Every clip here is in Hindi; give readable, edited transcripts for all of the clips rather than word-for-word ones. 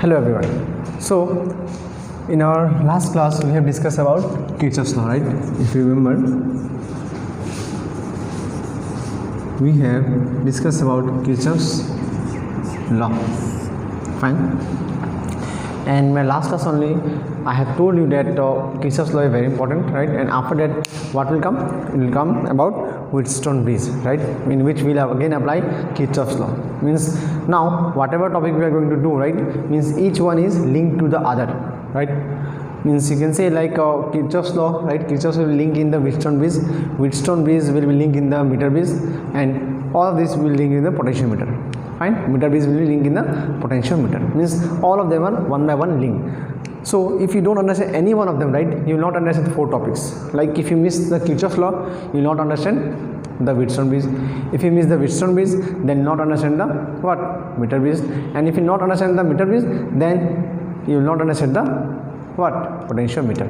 Hello everyone. So in our last class we have discussed about Kirchhoff's law, right? If you remember, we have discussed about Kirchhoff's law. Fine. And in my last class only I have told you that Kirchhoff's law is very important, right? And after that what will come? It will come about Wheatstone bridge, right? In which we will again apply Kirchhoff's law. Means now whatever topic we are going to do, right? Means each one is linked to the other, right? Means you can say like Kirchhoff's law, right? Kirchhoff's will link in the Wheatstone bridge. Wheatstone bridge will be linked in the meter bridge, and all of this will link in the potentiometer. Fine. Meter bridge will be linked in the potentiometer. Means all of them are one by one linked. So if you don't understand any one of them, right, you will not understand the four topics. Like if you miss the Kirchhoff's law, you will not understand the Wheatstone bridge. If you miss the Wheatstone bridge, then you will not understand the what? Meter bridge. And if you not understand the meter bridge, then you will not understand the what? Potentiometer.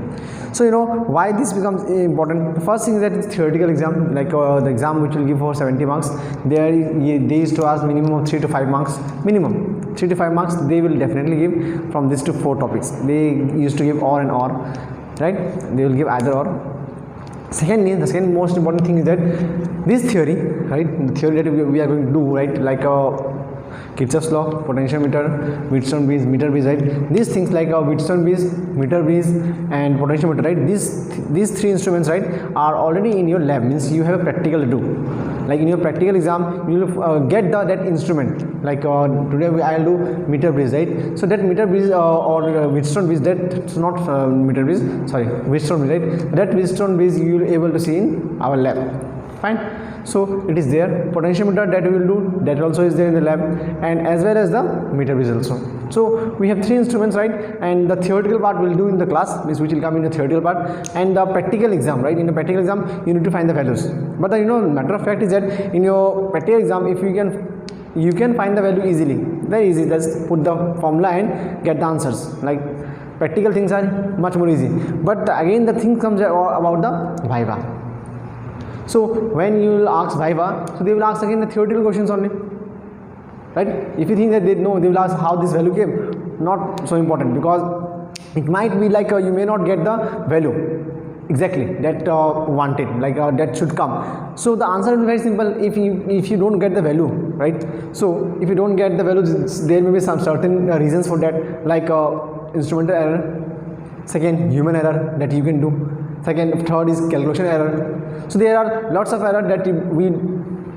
So you know why this becomes important. The first thing is that it's theoretical exam, like the exam which will give for 70 marks. They used to ask minimum of 3 to 5 marks. Minimum 3 to 5 marks they will definitely give from this to 4 topics. They used to give or and or, right? They will give either or. Secondly, the second most important thing is that this theory, right? The theory that we are going to do, right? Like Kirchhoff's law, potentiometer, Wheatstone bridge, meter bridge, right? These things like Wheatstone bridge, meter bridge, and potentiometer, right? These three instruments, right, are already in your lab. Means you have a practical to do. Like in your practical exam, you will get that instrument. Like today I will do meter bridge, right? So that meter bridge or Wheatstone bridge, that's not meter bridge. Sorry, Wheatstone bridge, right? That Wheatstone bridge you will able to see in our lab. Fine. So it is there. Potentiometer that we will do, that also is there in the lab, and as well as the meter bridge also. So we have three instruments, right? And the theoretical part we will do in the class, which will come in the theoretical part, and the practical exam, right? In the practical exam you need to find the values. But the matter of fact is that in your practical exam, if you can find the value easily, very easy. Just put the formula and get the answers. Like practical things are much more easy. But again the thing comes about the Viva. So when you will ask Viva, so they will ask again the theoretical questions only, right? If you think that they will ask how this value came, not so important, because it might be like you may not get the value exactly that wanted, like that should come. So the answer will be very simple. If you don't get the value, right? So if you don't get the value, there may be some certain reasons for that, like instrumental error, second human error that you can do, second, third is calculation error. So there are lots of error that we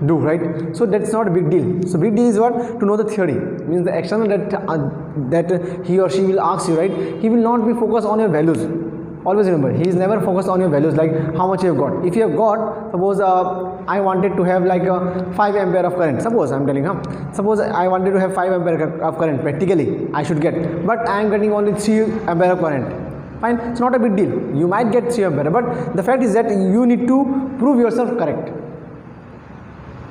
do, right? So that's not a big deal. So big deal is what? To know the theory. Means the external that he or she will ask you, right? He will not be focused on your values. Always remember, he is never focused on your values, like how much you have got. If you have got, suppose I wanted to have like 5 ampere of current. Suppose I am telling him. Suppose I wanted to have 5 ampere of current. Practically I should get, but I am getting only 3 ampere of current. Fine, it's not a big deal. You might get 3 ampere, but the fact is that you need to prove yourself correct.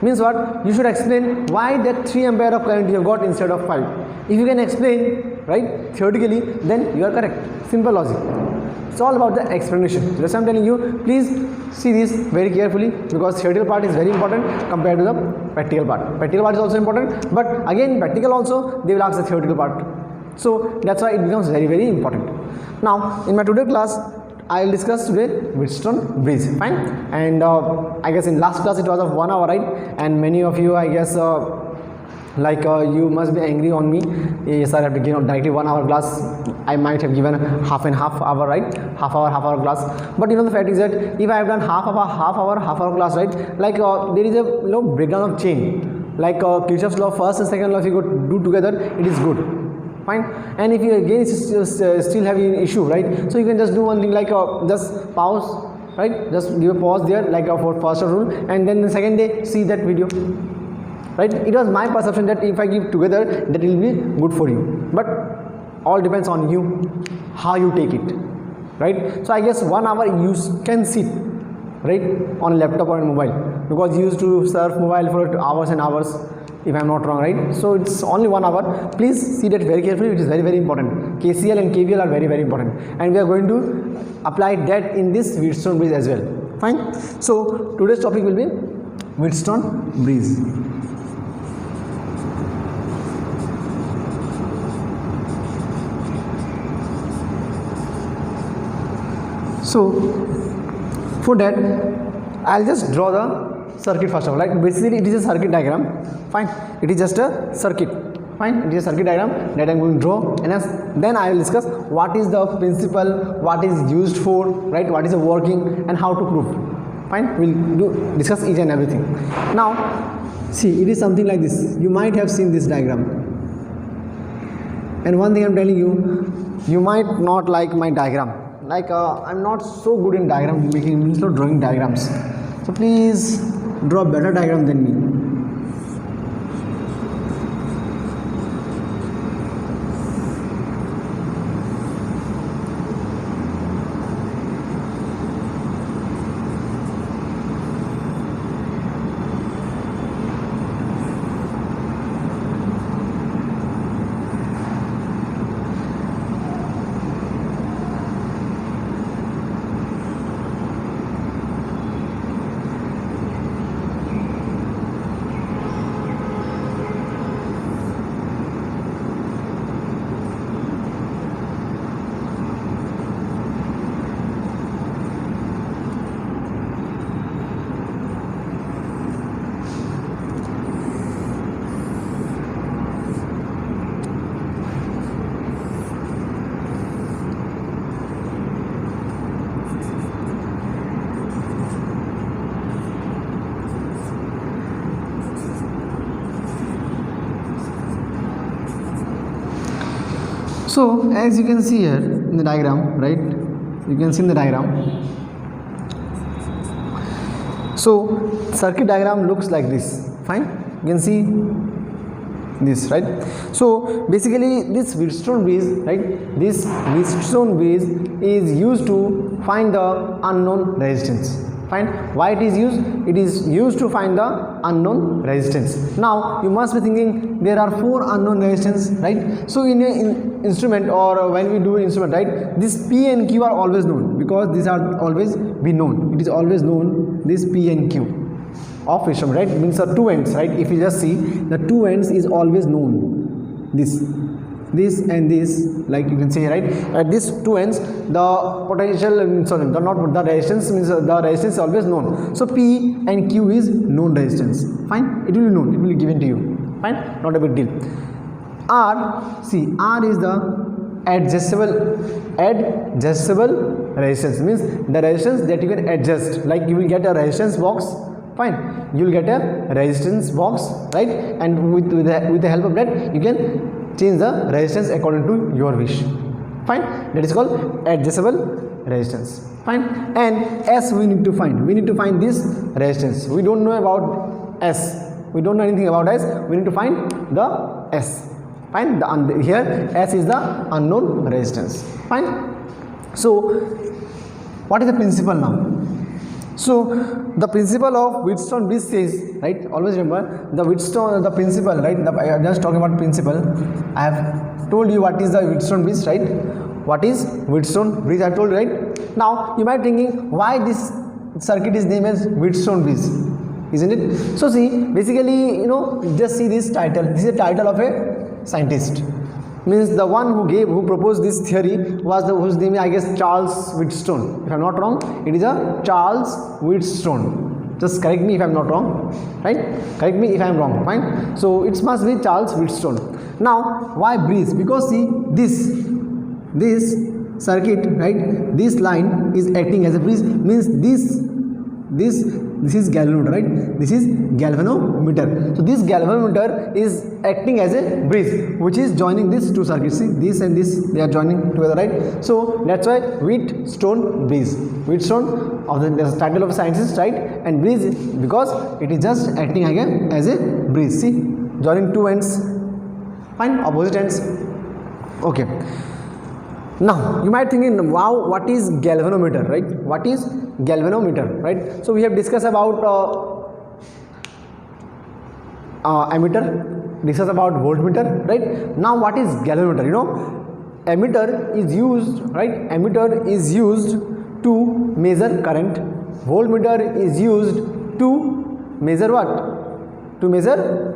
Means what? You should explain why that 3 ampere of current you have got instead of 5. If you can explain, right, theoretically, then you are correct. Simple logic. It's all about the explanation. That's why I'm telling you, please see this very carefully, because theoretical part is very important compared to the practical part. Practical part is also important, but again practical also they will ask the theoretical part. So that's why it becomes very, very important. Now in my today class I will discuss today Wheatstone bridge. Fine. And I guess in last class it was of 1 hour, right? And many of you, I guess you must be angry on me. Yes, I have to give directly 1 hour class. I might have given half and half hour, right? Half hour class. But the fact is that if I have done half hour class, right? Like there is a breakdown of chain. Like Kirchhoff's law, first and second law, if you go do together, it is good. Fine. And if you again still have an issue, right? So you can just do one thing, like just pause, right? Just give a pause there, like for first rule, and then the second day see that video. Right? It was my perception that if I give together, that will be good for you. But all depends on you, how you take it. Right? So I guess 1 hour you can sit, right, on laptop or on mobile, because you used to surf mobile for hours and hours, if I am not wrong, right? So it's only 1 hour. Please see that very carefully. It is very, very important. KCL and KVL are very, very important, and we are going to apply that in this Wheatstone bridge as well. Fine. So today's topic will be Wheatstone bridge. So for that I'll just draw the circuit first of all, right? Basically it is a circuit diagram. Fine, it is just a circuit. Fine, it is a circuit diagram that I'm going to draw, and then I will discuss what is the principle, what is used for, right? What is the working and how to prove. Fine, we'll discuss each and everything. Now see, it is something like this. You might have seen this diagram, and one thing I'm telling you, you might not like my diagram. Like I'm not so good in diagram making, means not drawing diagrams. So please draw a better diagram than me. So as you can see here in the diagram, right? You can see in the diagram. So circuit diagram looks like this. Fine, you can see this, right? So basically this Wheatstone bridge, right? This Wheatstone bridge is used to find the unknown resistance. Fine, why it is used? It is used to find the unknown resistance. Now you must be thinking there are 4 unknown resistance, right? So in an instrument, or when we do instrument, right, this P and Q are always known, because these are always be known. It is always known, this P and Q of instrument, right? It means the 2 ends, right? If you just see, the 2 ends is always known. This and this, like you can say, right? At these 2 ends, the potential, sorry, the resistance, means the resistance is always known. So P and Q is known resistance. Fine, it will be known, it will be given to you. Fine, not a big deal. R, see, R is the adjustable resistance, means the resistance that you can adjust. Like you will get a resistance box. Fine, you will get a resistance box, right? And with the help of that, you can change the resistance according to your wish. Fine, that is called adjustable resistance. Fine, and S we need to find. We need to find this resistance. We don't know about S. We don't know anything about S. We need to find the S. Fine, here S is the unknown resistance. Fine. So what is the principle now? So the principle of Wheatstone bridge says, right, always remember the Wheatstone, the principle, right? I am just talking about principle. I have told you what is the Wheatstone bridge, right? What is Wheatstone bridge? I told you, right? Now you might be thinking why this circuit is named as Wheatstone bridge, isn't it? So see, basically, just see this title. This is the title of a scientist. Means the one who proposed this theory was whose name, I guess, Charles Wheatstone. If I am not wrong, it is a Charles Wheatstone. Just correct me if I am not wrong, right? Correct me if I am wrong. Fine. So it must be Charles Wheatstone. Now why bridge? Because see, this circuit, right? This line is acting as a bridge. Means this is galvanometer, right? This is galvanometer. So this galvanometer is acting as a bridge, which is joining these 2 circuits. See, this and this, they are joining together, right? So that's why Wheatstone bridge. Wheatstone of the title of scientist, right? And bridge because it is just acting again as a bridge. See, joining 2 ends. Fine, opposite ends. Okay. Now you might thinking, wow, what is galvanometer, right? What is galvanometer, right? So we have discussed about ammeter, discussed about voltmeter, right? Now what is galvanometer? Ammeter is used, right? Ammeter is used to measure current. Voltmeter is used to measure what? To measure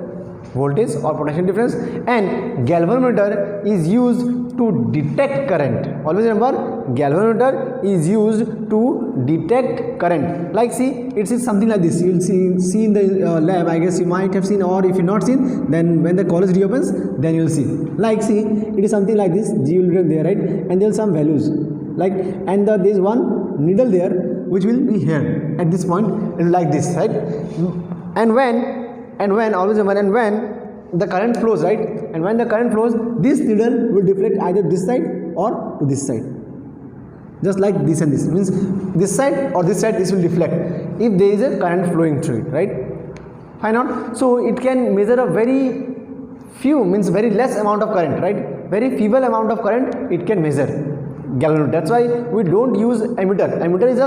voltage or potential difference, and galvanometer is used to detect current. Always remember, galvanometer is used to detect current. Like see, it is something like this. You will see in the lab. I guess you might have seen, or if you not seen, then when the college reopens, then you will see. Like see, it is something like this. G will be there, right? And there are some values. Like, and there is one needle there which will be here at this point, and like this, right? And when always remember, and when the current flows, right, and when the current flows, this needle will deflect either this side or to this side, just like this and this. Means this side or this side, this will deflect if there is a current flowing through it, right? Fine out. So it can measure a very few, means very less amount of current, right? Very feeble amount of current it can measure. Galvanometer. That's why we don't use ammeter. Ammeter is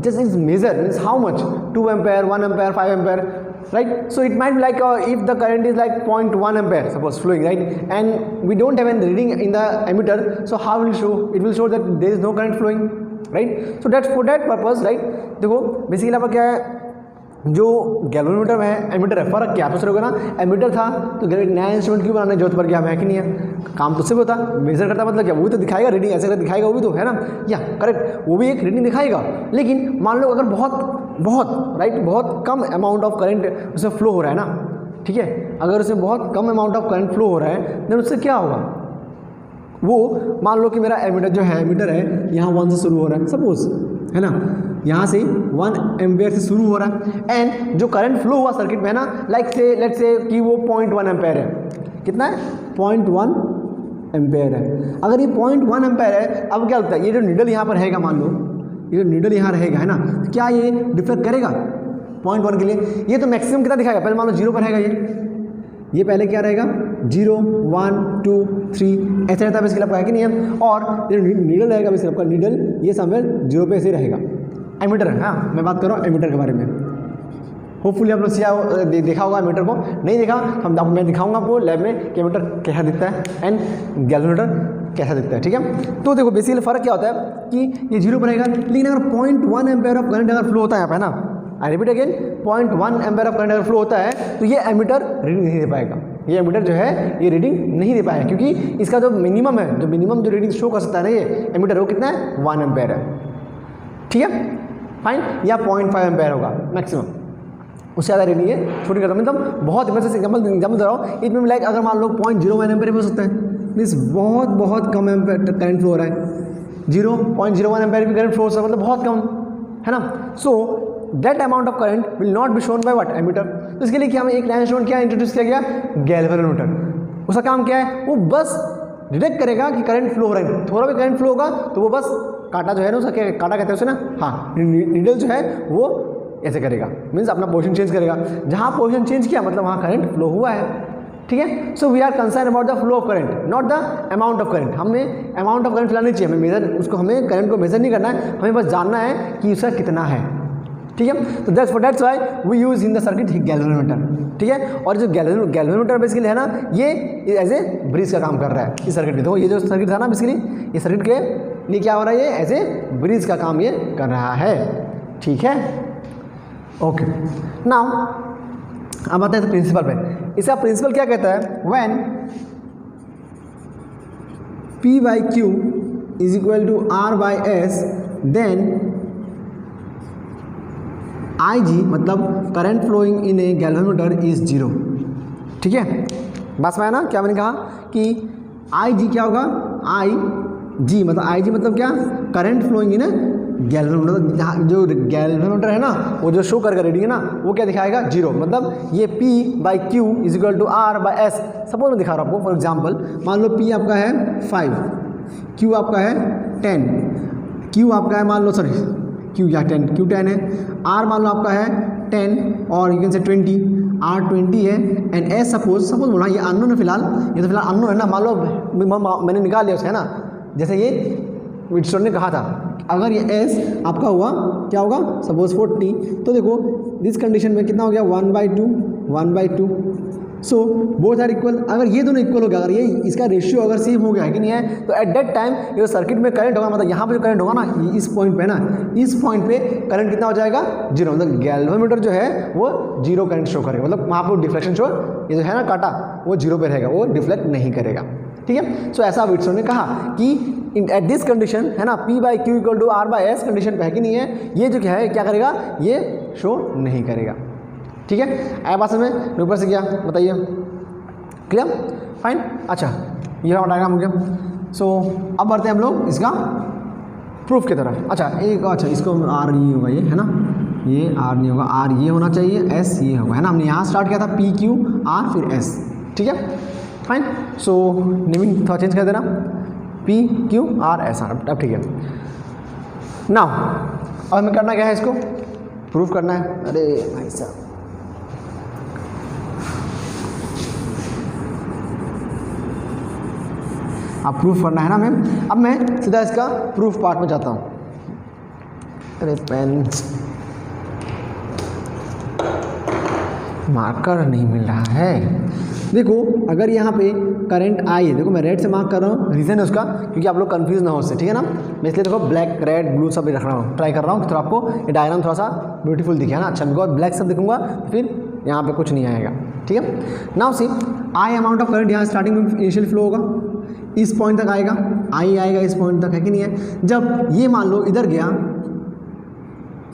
just is measure, means how much, 2 ampere, 1 ampere, 5 ampere, right? So it might be like if the current is like 0.1 ampere suppose flowing, right, and we don't have any reading in the ammeter, so how will it show? It will show that there is no current flowing, right? So that's for that purpose, right? देखो बेसिकली आपका क्या है, जो गैल्वेनोमीटर में है, एमीटर है, फ़र्क क्या है? आपको होगा ना, एमीटर था तो नया इंस्ट्रूमेंट क्यों बनाने जरूरत पड़ गया? है कि नहीं है? काम तो उससे भी होता, मेजर करता मतलब क्या, वो भी तो दिखाएगा रीडिंग, ऐसे करके दिखाएगा, वो भी तो है ना, या करेक्ट, वो भी एक रीडिंग दिखाएगा। लेकिन मान लो अगर बहुत राइट, बहुत कम अमाउंट ऑफ करंट उसमें फ्लो हो रहा है ना, ठीक है, अगर उसमें बहुत कम अमाउंट ऑफ करंट फ्लो हो रहा है, देन उससे क्या होगा? वो मान लो कि मेरा एमीटर जो है, एमीटर है यहाँ 1 से शुरू हो रहा है सपोज, है ना, यहाँ से 1 एम्पेयर से शुरू हो रहा है, एंड जो करंट फ्लो हुआ सर्किट में है ना, लाइक से लेट्स से कि वो 0.1 एम्पेयर है। कितना है? 0.1 एम्पेयर है। अगर ये 0.1 एम्पेयर है, अब क्या लगता है, ये जो नीडल यहाँ पर रहेगा, मान लो ये जो नीडल यहाँ रहेगा, है ना, तो क्या ये डिफ्लेक्ट करेगा 0.1 के लिए? ये तो मैक्सिमम कितना दिखाएगा? पहले मान लो 0 पर रहेगा, ये पहले क्या रहेगा, 0 1 2 3 ऐसे रहता है बेसिकली आपका, है कि नहीं है? और ये नीडल रहेगा बेसिकली आपका, नीडल ये समवेयर 0 पे ऐसे रहेगा। एमीटर है, हाँ मैं बात कर रहा हूँ एमीटर के बारे में। होपफुली आप लोग देखा होगा एमीटर को, नहीं देखा मैं दिखाऊंगा आपको लैब में कि एमीटर कैसा दिखता है एंड गैल्वेनोमीटर कैसा दिखता है, ठीक है? तो देखो बेसिकली फ़र्क क्या होता है कि ये 0 पर रहेगा, लेकिन अगर 0.1 एम्पेयर ऑफ करंट अगर फ्लो होता है यहाँ पे ना, I repeat again, 0.1 ampere of current अगर फ्लो होता है, तो ये एमीटर रीडिंग नहीं दे पाएगा। ये एमीटर जो है ये रीडिंग नहीं दे पाएगा, क्योंकि इसका जो मिनिमम है, जो मिनिमम जो रीडिंग शो कर सकता है ना ये एमीटर, वो कितना है? 1 एम्पेयर है, ठीक है, फाइन, या 0.5 एम्पेयर होगा मैक्सिमम, उससे ज़्यादा रीडिंग है छोटी करता, मतलब बहुत मैं एग्जाम्पल दे रहा हूँ। इट में लाइक अगर मान लो 0.01 एम्पेयर भी हो सकता है, मीन्स बहुत कम एम्पेयर करंट फ्लो हो रहा है, 0.01 एम्पेयर भी करंट फ्लो हो सकता है, मतलब बहुत कम, है ना। So that amount of current will not be shown by what? Ammeter. तो इसके लिए क्या हमें एक नया इंस्ट्रूमेंट क्या इंट्रोड्यूस किया गया? गैल्वेनोमीटर। उसका काम क्या है? वो बस डिटेक्ट करेगा कि करंट फ्लो हो रहा है, थोड़ा भी करंट फ्लो होगा तो वो बस कांटा जो है ना, उसका क्या कांटा कहते हैं उसे ना, हाँ, नीडल जो है वो ऐसे करेगा, मीन्स अपना पोजीशन चेंज करेगा, जहाँ पोजीशन चेंज किया मतलब वहाँ करंट फ्लो हुआ है, ठीक है। So we are concern about the flow of current, not the amount of current. हमें अमाउंट ऑफ करंट फिलहाल नहीं चाहिए, हमें मेजर उसको, हमें करंट को मेजर नहीं करना है, हमें बस जानना है कि उसका कितना है, ठीक है। तो that's why we use in the circuit galvanometer, ठीक है। और जो गैल्वेनोमीटर बेसिकली है ना, ये एज ए ब्रिज का काम कर रहा है इस सर्किट में। देखो ये जो सर्किट था ना, बेसिकली ये सर्किट के लिए क्या हो रहा है, ये एज ए ब्रिज का काम ये कर रहा है, ठीक है। ओके, नाउ अब आते हैं प्रिंसिपल पे। इसका प्रिंसिपल क्या कहता है? When P/Q is equal to R/S, then IG मतलब current flowing in a galvanometer is 0, ठीक है। बस में ना, क्या मैंने कहा कि IG क्या होगा? IG मतलब क्या? Current flowing in a galvanometer. जो गैल्वेनोमीटर है ना, वो जो शो करेगा रीडिंग है ना, वो क्या दिखाएगा? 0। मतलब ये P/Q is equal to R/S। Suppose मैं दिखा रहा हूँ आपको, फॉर एग्जाम्पल मान लो P आपका है 5, Q आपका है 10, Q आपका है मान लो Q 10 है, R मान लो आपका है 10 और यू कैन से 20, R 20 है, एंड S सपोज बोला ये अननोन है फिलहाल, ये तो फिलहाल अननोन है ना, मान लो मैंने निकाल लिया उसे, है ना, जैसे ये विटस्टोन ने कहा था, अगर ये S आपका हुआ क्या होगा? सपोज 40, तो देखो दिस कंडीशन में कितना हो गया? 1/2, सो बोथ आर इक्वल। अगर ये दोनों इक्वल हो गया, अगर ये इसका रेशियो अगर सेम हो गया है कि नहीं है, तो एट दैट टाइम ये सर्किट में करंट होगा, मतलब यहाँ पे जो करंट होगा ना, इस पॉइंट पे ना, इस पॉइंट पे करंट कितना हो जाएगा, जीरो। मतलब गैल्वेनोमीटर जो है वो जीरो करंट शो करेगा, मतलब वहाँ पर डिफ्लेक्शन शो, ये जो है ना काटा, वो जीरो पे रहेगा, वो डिफ्लेक्ट नहीं करेगा। ठीक है, सो ऐसा विट्सोन ने कहा कि एट दिस कंडीशन है ना, P/Q = R/S कंडीशन पे है कि नहीं है, ये जो क्या है क्या करेगा, ये शो नहीं करेगा। ठीक है, आया बात समझ में, ऊपर से क्या बताइए, क्लियर, फाइन। अच्छा, ये हमारा डायग्राम हो गया। सो अब बढ़ते हैं हम लोग इसका प्रूफ की तरफ। अच्छा इसको R ये होगा, ये है ना, ये R नहीं होगा, R ये होना चाहिए, S ये होगा, है ना। हमने यहाँ स्टार्ट किया था PQ R फिर S। ठीक है, फाइन। सो नेमिंग थोड़ा चेंज कर देना, PQ R S R। अब ठीक है, नाउ अब हमें करना क्या है, इसको प्रूफ करना है। अरे भाई साहब, अब प्रूफ करना है ना मैम। अब मैं सीधा इसका प्रूफ पार्ट में जाता हूँ। अरे पेन मार्कर नहीं मिल रहा है। देखो अगर यहाँ पे करंट आई है, देखो मैं रेड से मार्क कर रहा हूँ, रीज़न है उसका क्योंकि आप लोग कंफ्यूज ना हो उससे, ठीक है ना। मैं इसलिए देखो ब्लैक रेड ब्लू सब रख रहा हूँ, ट्राई कर रहा हूँ, तो आपको ये डायग्राम थोड़ा सा ब्यूटीफुल दिखे ना। अच्छा, बिकॉज ब्लैक सब दिखूंगा फिर यहाँ पे कुछ नहीं आएगा। ठीक है, now see I amount of current यहाँ स्टार्टिंग में इनिशियल फ्लो होगा, इस पॉइंट तक आएगा, आई आएगा इस पॉइंट तक, है कि नहीं है। जब ये मान लो इधर गया,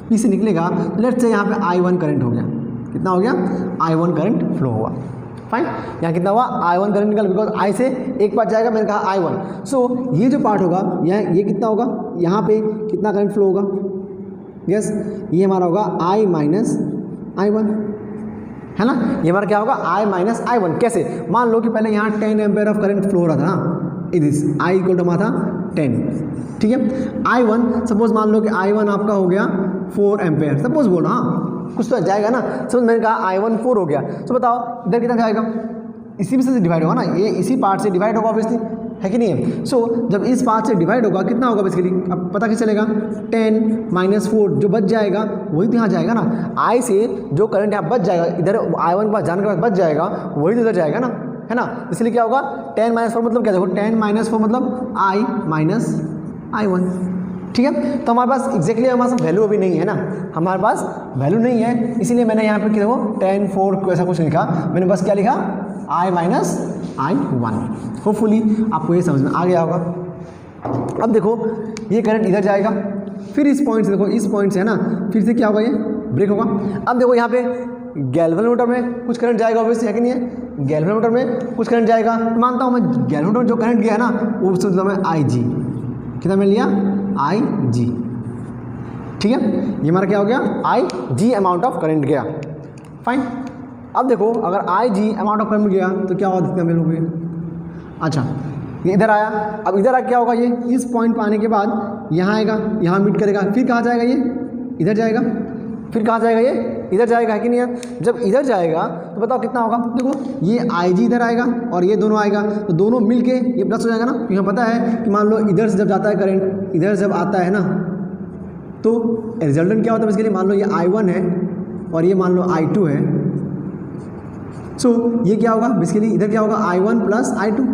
पी से निकलेगा, लेट्स से यहाँ पे I1 करंट हो गया, कितना हो गया, I1 करंट फ्लो हुआ। फाइन, यहाँ कितना हुआ, I1 करंट निकल, बिकॉज I से एक पार्ट जाएगा, मैंने कहा I1। सो ये जो पार्ट होगा ये कितना होगा, यहाँ पे कितना करंट फ्लो होगा, यस ये हमारा होगा I माइनस I1, है ना। ये हमारा क्या होगा, I माइनस I1। कैसे, मान लो कि पहले यहाँ 10 एम्पेयर ऑफ करंट फ्लो हो रहा था ना, इस I इक्वल टू हमारा था 10। ठीक है, I1 सपोज मान लो कि I1 आपका हो गया 4 एम्पेयर, सपोज बोलो, हाँ कुछ तो जाएगा ना। सपोज मैंने कहा I1 4 हो गया, तो बताओ इधर कितना जाएगा, इसी में से डिवाइड होगा ना, ये इसी पार्ट से डिवाइड होगा ऑब्वियसली, है कि नहीं है। सो जब इस पार्ट से डिवाइड होगा कितना होगा बेसिकली, अब पता कैसे चलेगा, 10 माइनस 4 जो बच जाएगा वही तो यहाँ जाएगा ना। I से जो करंट यहाँ बच जाएगा, इधर I1 के पास जाने के बाद बच जाएगा, वही तो इधर जाएगा ना, है ना। इसलिए क्या होगा, 10 माइनस 4 मतलब क्या, देखो 10 माइनस 4 मतलब I माइनस I1। ठीक है, तो हमारे पास एग्जैक्टली हमारे पास वैल्यू अभी नहीं है ना, हमारे पास वैल्यू नहीं है, इसीलिए मैंने यहाँ पे देखो 10 4 ऐसा कुछ लिखा, मैंने बस क्या लिखा, I माइनस I1। होपफुली आपको ये समझ में आ गया होगा। अब देखो ये करंट इधर जाएगा, फिर इस पॉइंट से, देखो इस पॉइंट से है ना, फिर से क्या होगा, ये ब्रेक होगा। अब देखो यहाँ पे गैल्वेनोमीटर में कुछ करंट जाएगा ऑब्वियसली, है कि नहीं है, गैल्वेनोमीटर में कुछ करंट जाएगा, मानता हूँ मैं गैल्वेनोमीटर में जो करंट गया है ना वो उससे मतलब मैं IG, कितना मैंने लिया, IG। ठीक है, ये हमारा क्या हो गया, IG अमाउंट ऑफ करंट गया। फाइन, अब देखो अगर IG अमाउंट ऑफ करंट गया तो क्या होगा, दिखने में। अच्छा, ये इधर आया, अब इधर आ क्या होगा, ये इस पॉइंट पर आने के बाद यहाँ आएगा, यहाँ मीट करेगा, फिर कहाँ जाएगा, ये इधर जाएगा, फिर कहाँ जाएगा, ये इधर जाएगा, है कि नहीं है। जब इधर जाएगा तो बताओ कितना होगा, देखो ये IG इधर आएगा और ये दोनों आएगा, तो दोनों मिलके ये प्लस हो जाएगा ना। क्योंकि हमें पता है कि मान लो इधर से जब जाता है करंट, इधर जब आता है ना, तो रिजल्टेंट क्या होता है बेसिकली, मान लो ये I1 है और ये मान लो I2 है। सो ये क्या होगा बेसिकली, इधर क्या होगा, I1 प्लस I2,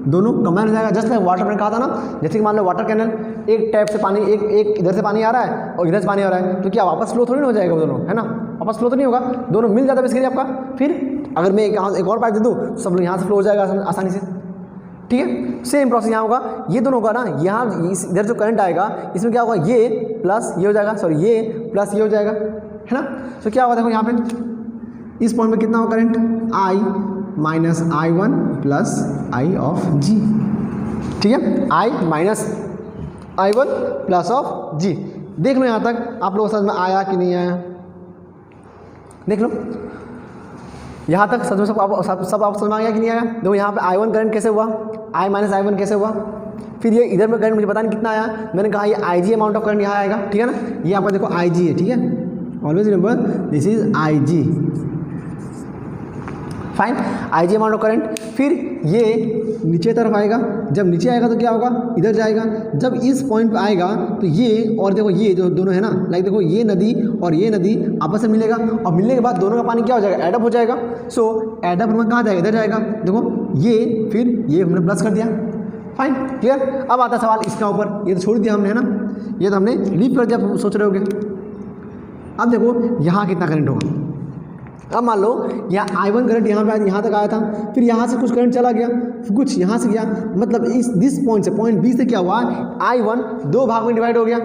दोनों कंबाइन हो जाएगा। जस्ट लाइक वाटर, मैंने कहा था ना, जैसे कि मान लो वाटर कैनल, एक टैप से पानी, एक इधर से पानी आ रहा है और इधर से पानी आ रहा है, तो क्या वापस फ्लो थोड़ी ना हो जाएगा वो दोनों, है ना, वापस फ्लो तो नहीं होगा, दोनों मिल जाता है बेसिकली आपका। फिर अगर मैं एक और पाइप दे दूँ तो सब लोग यहाँ से फ्लो हो जाएगा आसानी से। ठीक है, सेम प्रोसेस यहाँ होगा, ये दोनों होगा ना, यहाँ इधर जो करंट आएगा इसमें क्या होगा, ये प्लस ये हो जाएगा, सॉरी ये प्लस ये हो जाएगा, है ना। तो क्या होगा, देखो यहाँ पे इस पॉइंट में कितना होगा current, I minus I1 plus I of G। ठीक है, I minus I1 plus of G। देख लो यहाँ तक आप लोगों को समझ में आया कि नहीं आया, देख लो यहाँ तक सब आप समझ में आ गया कि नहीं आया। देखो यहाँ पे I1 करंट कैसे हुआ, I माइनस I1 कैसे हुआ, फिर ये इधर में करंट मुझे पता नहीं कितना आया, मैंने कहा ये IG अमाउंट ऑफ करंट यहाँ आएगा। ठीक है ना, ये आपका देखो IG है, ठीक है, always remember this is IG। Fine. I G मान लो करंट, फिर ये नीचे तरफ आएगा, जब नीचे आएगा तो क्या होगा, इधर जाएगा, जब इस पॉइंट पे आएगा तो ये और देखो ये जो दोनों है ना, लाइक देखो ये नदी और ये नदी आपस में मिलेगा, और मिलने के बाद दोनों का पानी क्या हो जाएगा, एडअप हो जाएगा। सो एडअप में कहाँ जाएगा, इधर जाएगा, देखो ये, फिर ये हमने प्लस कर दिया। Fine, clear. अब आता सवाल इसका ऊपर, ये तो छोड़ दिया हमने है ना, ये तो हमने लीव कर दिया, सोच रहे होगे। अब देखो यहाँ कितना करंट होगा। अब मान लो यहाँ I1 करंट यहाँ तक आया था, फिर यहाँ से कुछ करंट चला गया, कुछ यहाँ से गया, मतलब इस दिस पॉइंट से, पॉइंट बी से क्या हुआ, I1 दो भाग में डिवाइड हो गया,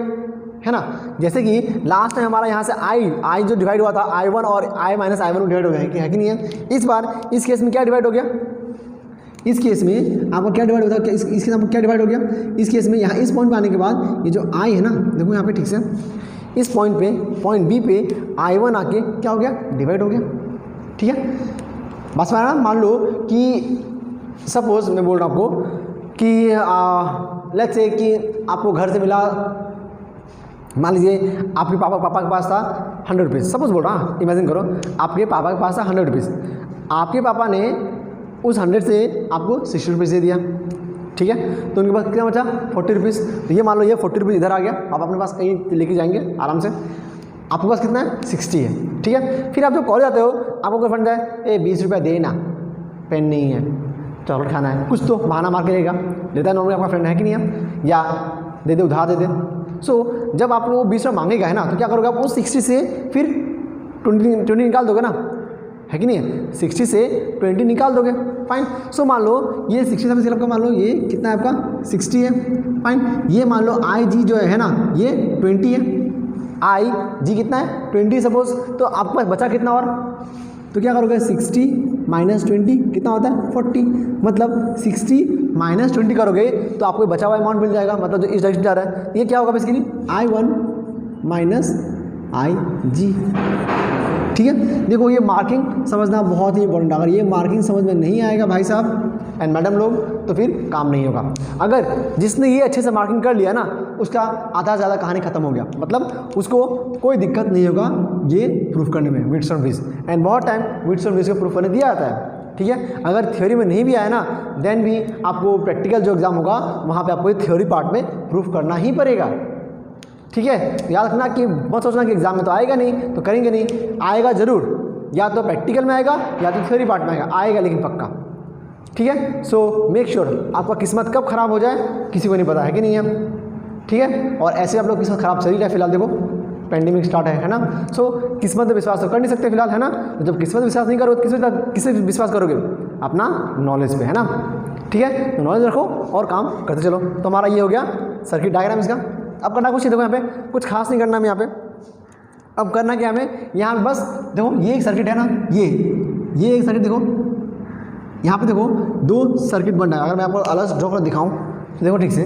है ना। जैसे कि लास्ट टाइम हमारा यहाँ से I जो डिवाइड हुआ था I1 और I माइनस I1 में डिवाइड हो गया है कि नहीं है। इस बार इस केस में क्या डिवाइड हो गया, इस केस में आपको क्या डिवाइड होता है, इस केस में क्या डिवाइड हो गया, इस केस में यहाँ इस पॉइंट पे आने के बाद ये जो I है ना, देखो यहाँ पे ठीक से इस पॉइंट पे, पॉइंट बी पे I1 आके क्या हो गया, डिवाइड हो गया। ठीक है, बस मान लो कि सपोज मैं बोल रहा हूँ आपको कि लेट्स से कि आपको घर से मिला, मान लीजिए आपके पापा के पास था 100 रुपीज़, सपोज बोल रहा हूँ, इमेजिन करो आपके पापा के पास था 100 रुपीज़, आपके पापा ने उस 100 से आपको 60 रुपीज़ दे दिया। ठीक है, तो उनके पास कितना बचा, 40 रुपीज़। तो ये मान लो ये 40 रुपीज़ इधर आ गया, आप अपने पास कहीं लेके जाएंगे आराम से, आपके पास कितना है, 60 है। ठीक है, फिर आप जब कॉलेज जाते हो, आपको कोई फ्रेंड है, 20 रुपया दे ना, पेन नहीं है, चॉकलेट खाना है, कुछ तो बहाना मार के देगा, देता है नॉर्मली आपका फ्रेंड है कि नहीं है, या दे दे उधार दे दे। सो जब आप वो 20 रुपया मांगेगा है ना, तो क्या करोगे आप, वो 60 से फिर 20 निकाल दोगे ना, है कि नहीं है, 60 से 20 निकाल दोगे। फाइन। सो मान लो ये 60 से आपका मान लो ये कितना है आपका, 60 है। फाइन, ये मान लो आई जी जो है ना, ये 20 है, आई जी कितना है, 20 सपोज, तो आपके पास बचा कितना, और तो क्या करोगे, 60 माइनस 20 कितना होता है, 40, मतलब 60 माइनस 20 करोगे तो आपको बचा हुआ अमाउंट मिल जाएगा, मतलब जो इस डायरेक्शन जा रहा है, ये क्या होगा बेसिकली, I1 माइनस आई जी। ठीक है, देखो ये मार्किंग समझना बहुत ही इंपॉर्टेंट है, अगर ये मार्किंग समझ में नहीं आएगा भाई साहब एंड मैडम लोग, तो फिर काम नहीं होगा। अगर जिसने ये अच्छे से मार्किंग कर लिया ना, उसका आधा से ज़्यादा कहानी खत्म हो गया, मतलब उसको कोई दिक्कत नहीं होगा ये प्रूफ करने में, व्हिटस्टोन ब्रिज। एंड बहुत टाइम व्हिटस्टोन ब्रिज को प्रूफ करने दिया जाता है। ठीक है, अगर थ्योरी में नहीं भी आया ना, देन भी आपको प्रैक्टिकल जो एग्जाम होगा वहाँ पर आपको थ्योरी पार्ट में प्रूफ करना ही पड़ेगा। ठीक है, याद रखना कि मत सोचना कि एग्जाम में तो आएगा नहीं तो करेंगे नहीं, आएगा ज़रूर, या तो प्रैक्टिकल में आएगा या तो थ्योरी पार्ट में आएगा लेकिन पक्का। ठीक है, सो मेक श्योर, आपका किस्मत कब ख़राब हो जाए किसी को नहीं पता, है कि नहीं है। ठीक है, और ऐसे आप लोग किस्मत ख़राब चल रही है फिलहाल, देखो पेंडेमिक स्टार्ट है ना। सो किस्मत पे विश्वास तो कर नहीं सकते फिलहाल, है ना। तो जब किस्मत पे विश्वास नहीं करोगे तो किससे विश्वास करोगे, अपना नॉलेज पे, है ना। ठीक है, तो नॉलेज रखो और काम करते चलो। तो हमारा ये हो गया सर्किट डायग्राम इसका। अब करना कुछ, देखो यहाँ पे कुछ खास नहीं करना हमें यहाँ पे। अब करना क्या हमें यहाँ पे, बस देखो ये एक सर्किट है ना, ये एक सर्किट, देखो यहाँ पे देखो दो सर्किट बन रहा है। अगर मैं आपको अलग ड्रॉ कर दिखाऊं तो देखो ठीक से,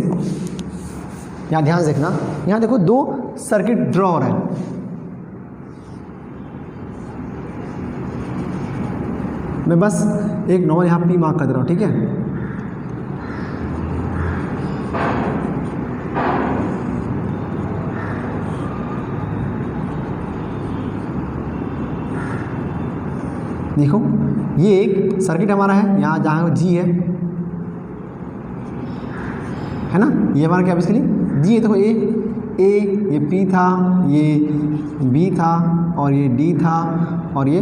यहाँ ध्यान से देखना, यहाँ देखो दो सर्किट ड्रॉ हो रहा है। मैं बस एक नॉर्मल यहाँ पी मार्क कर दे रहा हूँ, ठीक है। देखो ये एक सर्किट हमारा है, यहाँ जहाँ जी है ना, ये हमारा क्या बेसिकली जी है। देखो ये पी था, ये बी था, और ये डी था, और ये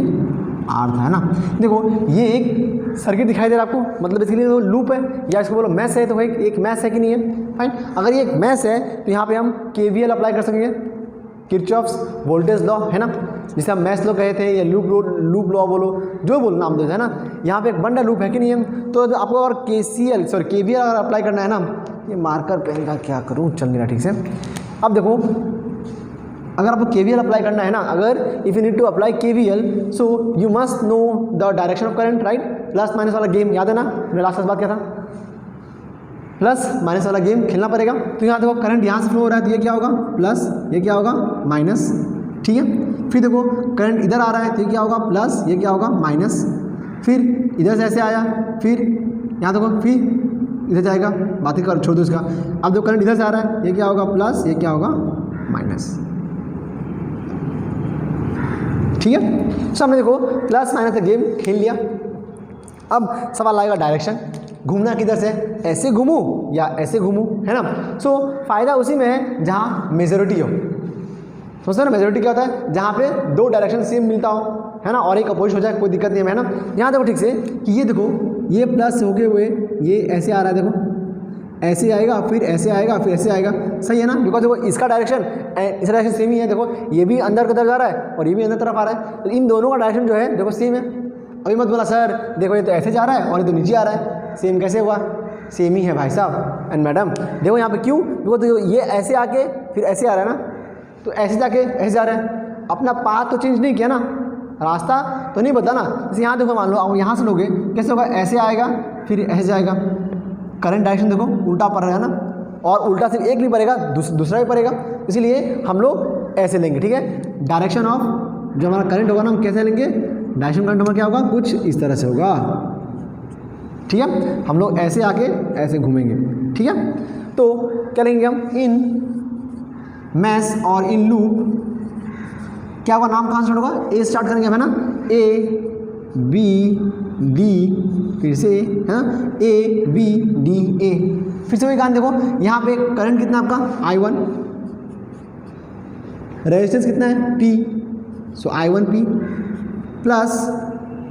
आर था, है ना। देखो ये एक सर्किट दिखाई दे रहा है आपको, मतलब बेसिकली वो लूप है या इसको बोलो मैश है। तो भाई एक मैश है कि नहीं है, फाइन। अगर ये एक मैश है तो यहाँ पे हम KVL अप्लाई कर सकेंगे, किरचॉफ्स वोल्टेज लॉ, है ना, जिसे हम मैश लॉ कहे थे, या लूप लॉ बोलो, जो बोलो नाम दो, है ना। यहाँ पे एक बंडा लूप है कि नहीं है। तो आपको अगर KVL अगर अप्लाई करना है ना, ये मार्कर पेन का क्या करूँ, चल नहीं रहा ठीक से। अब देखो अगर आपको KVL अप्लाई करना है ना, अगर if you need to apply KVL, so you must know the direction of current, right. Plus minus वाला गेम याद है ना, मैंने लास्ट बात किया था, प्लस माइनस वाला गेम खेलना पड़ेगा। तो यहाँ देखो करंट यहाँ से फ्लो हो रहा है, तो ये क्या होगा प्लस, ये क्या होगा माइनस, ठीक है। फिर देखो करंट इधर आ रहा है, तो ये क्या होगा प्लस, ये क्या होगा माइनस। फिर इधर से ऐसे आया, फिर यहाँ देखो, फिर इधर जाएगा, बातें कर छोड़ दो इसका। अब जो करंट इधर से आ रहा है, ये क्या होगा प्लस, ये क्या होगा माइनस, ठीक है। सो हमने देखो प्लस माइनस का गेम खेल लिया, अब सवाल आएगा डायरेक्शन, घूमना किधर से, ऐसे घूमूं या ऐसे घूमूं, है ना। सो फायदा उसी में है जहाँ मेजोरिटी हो। सोचते ना मेजोरिटी क्या होता है, जहाँ पे दो डायरेक्शन सेम मिलता हो, है ना, और एक अपोजिट हो जाए, कोई दिक्कत नहीं है ना। यहाँ देखो ठीक से कि ये देखो ये प्लस होके हुए ये ऐसे आ रहा है, देखो ऐसे आएगा, फिर ऐसे आएगा, फिर ऐसे आएगा, सही है ना। बिकॉज देखो इसका डायरेक्शन इसका डायरेक्शन सेम ही है, देखो ये भी अंदर की तरफ जा रहा है और ये भी अंदर तरफ आ रहा है, तो इन दोनों का डायरेक्शन जो है देखो सेम है। अभी मत बोला सर देखो ये तो ऐसे जा रहा है और ये तो नीचे आ रहा है, सेम कैसे हुआ, सेम ही है भाई साहब एंड मैडम। देखो यहाँ पे क्यों, बिकॉज देखो ये ऐसे आके फिर ऐसे आ रहा है ना, तो ऐसे जाके ऐसे जा रहा है, अपना पाथ तो चेंज नहीं किया ना, रास्ता तो नहीं बदला ना। जैसे यहाँ देखो मान लो अब यहाँ से लोगे कैसे होगा, ऐसे आएगा फिर ऐसे जाएगा, करंट डायरेक्शन देखो उल्टा पड़ रहा है ना, और उल्टा सिर्फ एक नहीं पड़ेगा दूसरा भी पड़ेगा, इसीलिए हम लोग ऐसे लेंगे, ठीक है। डायरेक्शन ऑफ जो हमारा करंट होगा ना हम कैसे लेंगे, डायरेक्शन करंट हमारा क्या होगा, कुछ इस तरह से होगा, ठीक है। हम लोग ऐसे आके ऐसे घूमेंगे, ठीक है। तो क्या लेंगे हम, इन मैस और इन लूप क्या होगा, नाम कहाँ से स्टार्ट होगा, ए स्टार्ट करेंगे है ना, ए बी डी, फिर से है ना ए बी डी ए, फिर से वही काम देखो यहाँ पे करंट कितना आपका I1, रेजिस्टेंस कितना है P, सो I1 P प्लस,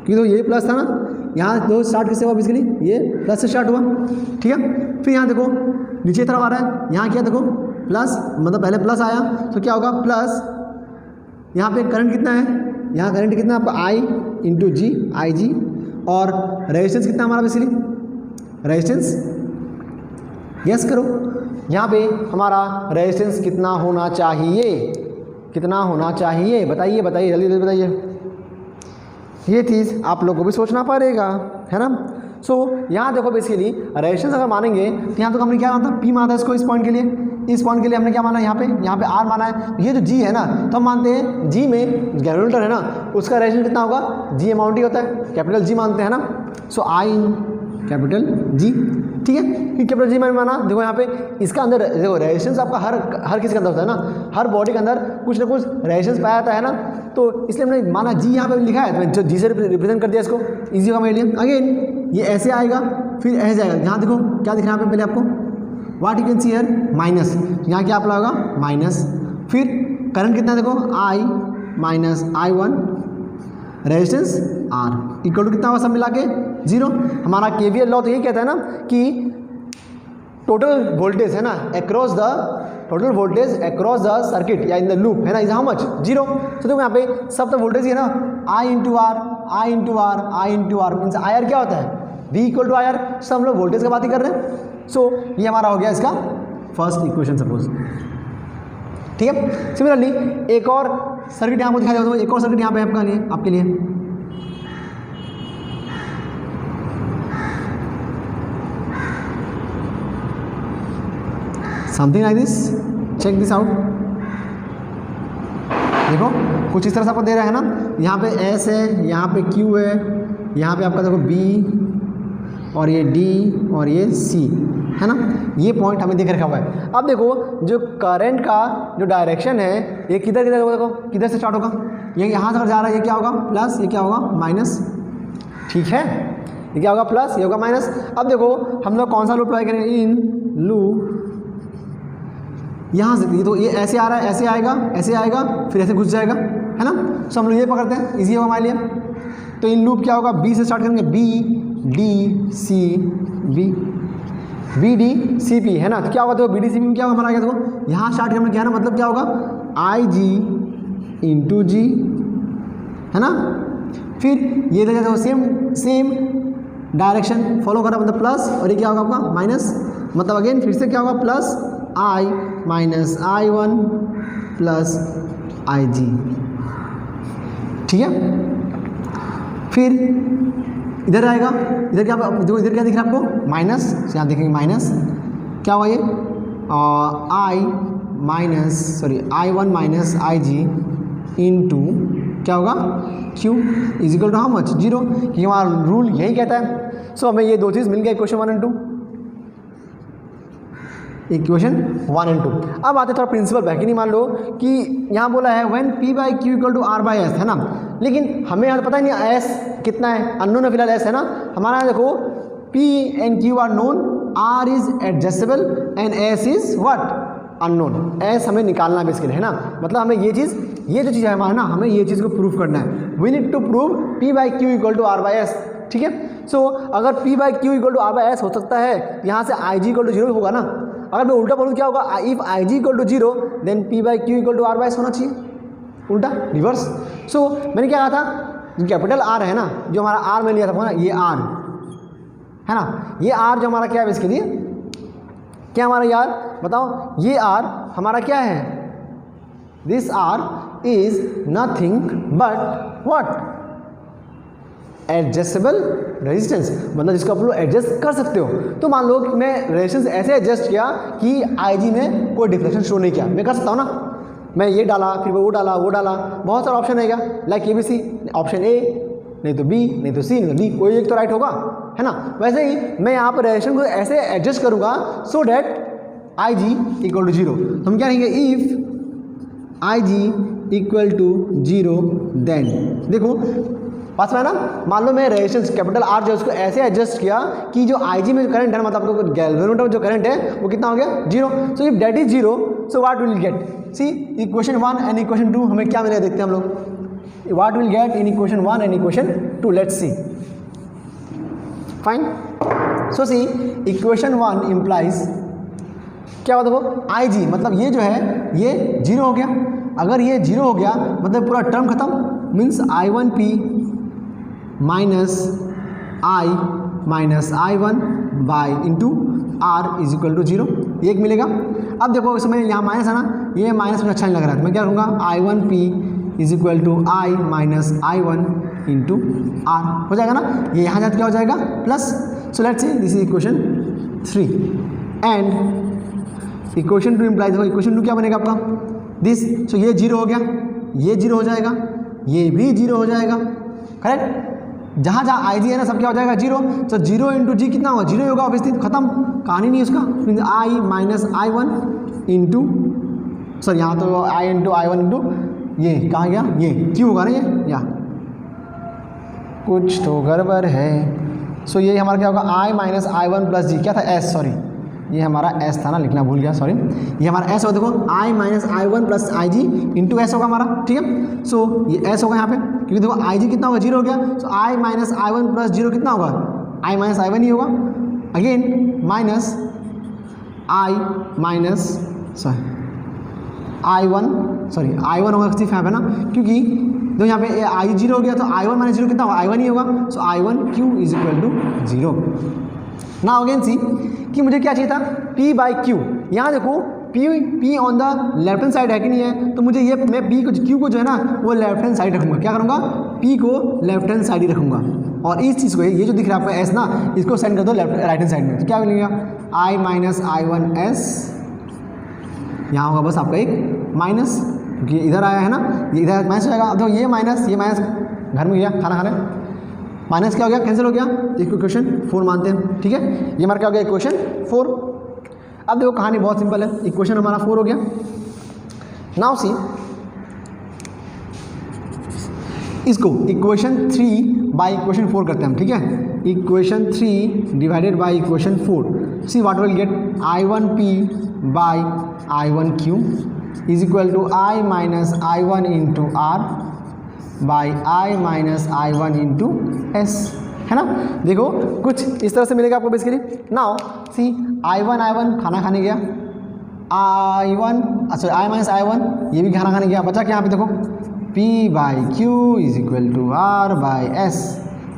क्योंकि तो ये प्लस था ना, यहाँ दो स्टार्ट किससे हुआ बेसिकली, ये प्लस से स्टार्ट हुआ, ठीक है। फिर यहाँ देखो नीचे तरफ आ रहा है, यहाँ क्या देखो प्लस, मतलब पहले प्लस आया तो क्या होगा प्लस, यहाँ पे करंट कितना है, यहाँ करंट कितना है आपका I इंटू जी, आई जी, और रेजिस्टेंस कितना हमारा बेसिकली, रेजिस्टेंस यस करो, यहाँ पे हमारा रेजिस्टेंस कितना होना चाहिए, कितना होना चाहिए, बताइए बताइए जल्दी जल्दी बताइए, ये चीज़ आप लोगों को भी सोचना पड़ेगा, है ना। सो यहाँ देखो बेसिकली रेजिस्टेंस अगर मानेंगे तो यहाँ तो हमने क्या माना था, P माना था इसको, इस पॉइंट के लिए, इस पॉइंट के लिए हमने क्या माना, यहाँ पे R माना है, ये जो G है ना, तो हम मानते हैं G में जनरेटर है ना उसका रेजिस्टेंस कितना होगा, G अमाउंट ही होता है, कैपिटल G मानते हैं ना, सो I इन कैपिटल G, ठीक है। फिर कैपिटल G मैंने माना, देखो यहाँ पे इसका अंदर देखो रेजिस्टेंस आपका हर किसी के अंदर होता है ना, हर बॉडी के अंदर कुछ ना कुछ रेजिस्टेंस पाया जाता है ना, तो इसलिए हमने माना G यहाँ पे लिखा है, तो G से रिप्रेजेंट कर दिया इसको, इजी होगा मेरे लिए। अगेन ये ऐसे आएगा फिर ऐसे जाएगा, यहाँ देखो क्या दिख रहा है यहाँ पे पहले आपको, what you can see here minus, यहाँ क्या आप होगा माइनस, फिर करंट कितना देखो I minus I1, resistance R equal to कितना होगा सब मिला के 0। हमारा KVL लॉ तो यही कहता है ना कि टोटल वोल्टेज है ना across the total voltage across the circuit या इन द लूप है ना इज हाउ मच 0। तो देखो यहाँ पे सब तो वोल्टेज ही है ना, I into R I into R I into R means I R क्या होता है V equal to I R, सब हम लोग वोल्टेज की बात ही कर रहे हैं। सो ये हमारा हो गया इसका फर्स्ट इक्वेशन सपोज, ठीक है। सिमिलरली एक और सर्किट यहाँ पर दिखाया जाता है, एक और सर्किट यहाँ पे आपके लिए something like this, check this out. देखो कुछ इस तरह से आपको दे रहा है ना, यहाँ पे S है, यहाँ पे Q है, यहाँ पे आपका देखो B और ये D और ये C है ना, ये पॉइंट हमें देख रखा हुआ है। अब देखो जो करंट का जो डायरेक्शन है ये किधर होगा, देखो किधर से स्टार्ट होगा, ये यहाँ से अगर जा रहा है ये क्या होगा प्लस, ये क्या होगा माइनस, ठीक है, ये क्या होगा प्लस, ये होगा माइनस। अब देखो हम लोग कौन सा लूप अप्लाई करेंगे, इन लूप यहाँ से, तो ये ऐसे आ रहा है, ऐसे आएगा, ऐसे आएगा, फिर ऐसे घुस जाएगा, है ना। सो हम लोग ये पकड़ते हैं, इजी होगा हमारे लिए। तो इन लूप क्या होगा, बी से स्टार्ट करेंगे, B D C B D C P है ना। तो क्या होगा देखो बी डी सी पी में क्या होगा हमारा, क्या देखो यहाँ स्टार्ट करना क्या है ना, मतलब क्या होगा आई जी इंटू जी है ना, फिर ये देखो सेम डायरेक्शन फॉलो कर रहा है, मतलब प्लस, और ये क्या होगा आपका माइनस, मतलब अगेन फिर से क्या होगा plus I minus I1 plus I G, ठीक है। फिर इधर आएगा, इधर क्या देखो, इधर क्या दिख रहा है आपको माइनस, यहाँ देखेंगे माइनस, क्या हुआ ये I1 माइनस आई जी इंटू क्या होगा Q is equal to how much 0, ये हमारा रूल यही कहता है। सो हमें ये दो चीज़ मिल गया इक्वेशन 1 और 2। Equation 1 and 2। अब आते थोड़ा प्रिंसिपल बैक ही नहीं, मान लो कि यहाँ बोला है when P by Q equal to R by S, है ना, लेकिन हमें यहाँ पता ही नहीं एस कितना है, अननोन है फिलहाल एस, है ना। हमारा यहाँ देखो P and Q are known, R is adjustable and S is what unknown. S हमें निकालना है बेसिकली, है ना, मतलब हमें ये जो चीज़ है हमारा ना, हमें ये चीज़ को प्रूव करना है। We need to prove P by Q equal to R by S, ठीक है। सो अगर P by Q equal to R by S हो सकता है, यहाँ से आई जी इक्वल टू 0 होगा ना। अगर मैं उल्टा बोलूँ क्या होगा, if I G equal to 0 then P by Q equal to R by S होना चाहिए, उल्टा रिवर्स। सो मैंने क्या कहा था, जो कैपिटल R है ना, जो हमारा R में लिया था ना, ये R है ना, ये R जो हमारा क्या है इसके लिए, क्या हमारा यार बताओ, ये R हमारा क्या है, this R is nothing but what adjustable resistance, मतलब जिसको आप लोग एडजस्ट कर सकते हो। तो मान लो कि मैं रेजिस्टेंस ऐसे एडजस्ट किया कि आईजी में कोई डिफ्लेक्शन शो नहीं किया, मैं कर सकता हूँ ना, मैं ये डाला फिर वो डाला बहुत सारा ऑप्शन रहेगा, लाइक ABC, ऑप्शन ए नहीं तो बी, नहीं तो सी, नहीं तो डी, कोई एक तो राइट होगा, है ना। वैसे ही मैं यहाँ पर रेजिस्टेंस को ऐसे एडजस्ट करूँगा so that IG equal to 0। तो हम क्या कहेंगे, if IG equal to 0 then, देखो पास में ना, मान लो मैं रेजिस्टेंस कैपिटल R जो उसको ऐसे एडजस्ट किया कि जो IG में जो करंट है, मतलब आपको गैल्वेनोमीटर में जो करंट है वो कितना हो गया 0। So if that is 0 so what will get, see equation 1 and equation 2 हमें क्या मिलेगा देखते हैं हम लोग, what will get in equation 1 and equation 2, let's see. Fine, so see equation 1 implies क्या होता है, वो IG मतलब ये जो है ये 0 हो गया। अगर ये 0 हो गया मतलब पूरा टर्म खत्म, means I1P minus I1 by into R is equal to 0, ये एक मिलेगा। अब देखो इसमें यहाँ माइनस है ना, ये माइनस मुझे अच्छा नहीं लग रहा है, तो मैं क्या करूँगा, I1P is equal to I minus I1 into R हो जाएगा ना, ये यहाँ जाकर क्या हो जाएगा plus. So let's see this is equation 3 and equation 2 implies, देखो इक्वेशन 2 क्या बनेगा आपका, दिस, सो ये 0 हो गया, ये 0 हो जाएगा, ये भी 0 हो जाएगा, करेक्ट। जहाँ जहाँ IG है ना सब क्या हो जाएगा 0, तो 0 इंटू जी कितना होगा, 0 होगा, ऑब्वियसली खत्म, कहानी नहीं है उसका। I minus I1 into, sir यहाँ तो I इंटू I1 इंटू ये कहाँ गया, ये क्यों होगा ना, ये या कुछ तो गड़बड़ है। सो ये हमारा क्या होगा, I माइनस I1 प्लस जी, क्या था S, सॉरी ये हमारा S था ना, लिखना भूल गया, सॉरी, ये हमारा S होगा, देखो I minus I1 plus IG into S होगा हमारा, ठीक है। सो ये S होगा यहाँ पे, क्योंकि देखो IG कितना होगा 0 हो गया, सो I माइनस I1 प्लस 0 कितना होगा, I माइनस I1 ही होगा, again minus I minus I1 होगा सिर्फ यहाँ पे ना, क्योंकि तो यहाँ पे I 0 हो गया तो I1 माइनस 0 कितना होगा, I1 ही होगा, so I1Q is equal to 0। Now again see कि मुझे क्या चाहिए था, P बाई क्यू, यहाँ देखो P on the left hand side है कि नहीं है, तो मुझे ये मैं P को Q को जो है ना वो लेफ्ट हैंड साइड रखूँगा, क्या करूँगा, P को लेफ्ट हैंड साइड ही रखूँगा, और इस चीज़ को ये जो दिख रहा है आपको S ना, इसको सेंड कर दो राइट हैंड साइड में, तो क्या मिलेगा, I माइनस I1 S, यहाँ होगा बस आपका एक माइनस, क्योंकि इधर आया है ना, ये इधर माइनस हो जाएगा, तो ये माइनस घर में गया खाना खाने, माइनस क्या हो गया, कैंसिल हो गया, इक्वेशन 4 मानते हैं, ठीक है। ये हमारा क्या हो गया, इक्वेशन 4। अब देखो कहानी बहुत सिंपल है, इक्वेशन हमारा 4 हो गया। नाउ सी इसको इक्वेशन 3 बाई इक्वेशन 4 करते हैं हम, ठीक है। Equation 3 divided by equation 4, see what will get, I1P by I1Q is equal to I minus I1 into R by I minus I1 into S, है ना। देखो कुछ इस तरह से मिलेगा आपको बेसिकली। नाउ सी I1 खाना खाने गया, I माइनस I1 ये भी खाना खाने गया, बचा क्या यहाँ पे देखो, P by Q is equal to R by S,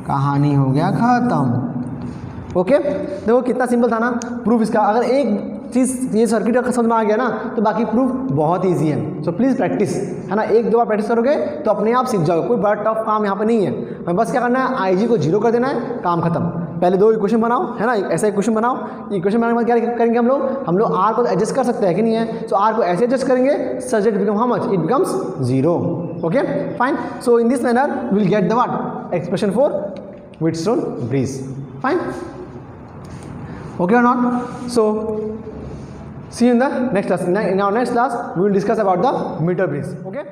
कहानी हो गया ख़त्म। ओके, देखो कितना सिंपल था ना प्रूफ इसका। अगर एक चीज़ ये सर्किट का समझ में आ गया ना तो बाकी प्रूफ बहुत इजी है। सो प्लीज़ प्रैक्टिस, है ना, एक दो बार प्रैक्टिस करोगे तो अपने आप सीख जाओगे, कोई बड़ा टफ काम यहाँ पे नहीं है। हमें बस क्या करना है, IG को 0 कर देना है, काम खत्म। पहले 2 इक्वेशन बनाओ, है ना, ऐसा इक्वेशन बनाओ। इक्वेशन बनाने के बाद क्या करेंगे हम लोग R को एडजस्ट कर सकते हैं कि नहीं है, सो R को ऐसे एडजस्ट करेंगे such that become how much, it becomes 0। Okay fine, so in this manner will get the what, expression for Wheatstone bridge. Fine, okay और not. So See you in the next class. In our next class, we will discuss about the meter bridge. Okay.